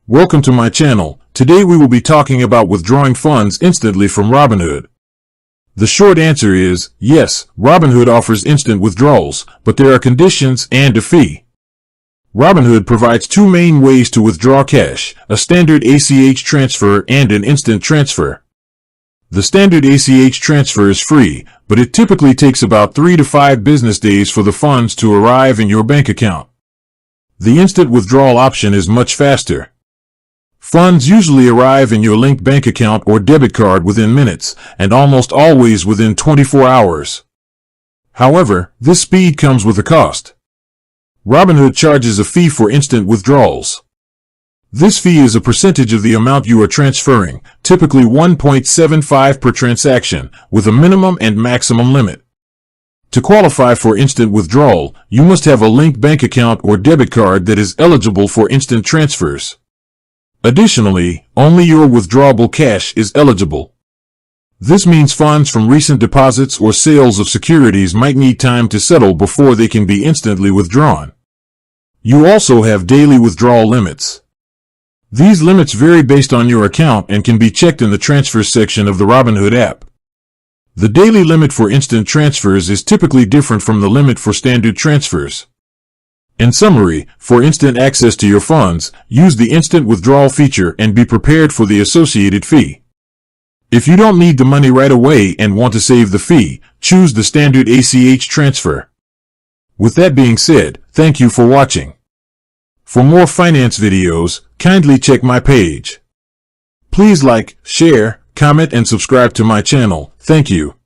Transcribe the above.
Welcome to my channel. Today we will be talking about withdrawing funds instantly from Robinhood. The short answer is, yes, Robinhood offers instant withdrawals, but there are conditions and a fee. Robinhood provides two main ways to withdraw cash, a standard ACH transfer and an instant transfer. The standard ACH transfer is free, but it typically takes about 3 to 5 business days for the funds to arrive in your bank account. The instant withdrawal option is much faster. Funds usually arrive in your linked bank account or debit card within minutes, and almost always within 24 hours. However, this speed comes with a cost. Robinhood charges a fee for instant withdrawals. This fee is a percentage of the amount you are transferring, typically 1.75 per transaction, with a minimum and maximum limit. To qualify for instant withdrawal, you must have a linked bank account or debit card that is eligible for instant transfers. Additionally, only your withdrawable cash is eligible. This means funds from recent deposits or sales of securities might need time to settle before they can be instantly withdrawn. You also have daily withdrawal limits. These limits vary based on your account and can be checked in the transfers section of the Robinhood app. The daily limit for instant transfers is typically different from the limit for standard transfers. In summary, for instant access to your funds, use the instant withdrawal feature and be prepared for the associated fee. If you don't need the money right away and want to save the fee, choose the standard ACH transfer. With that being said, thank you for watching. For more finance videos, kindly check my page. Please like, share, comment and subscribe to my channel. Thank you.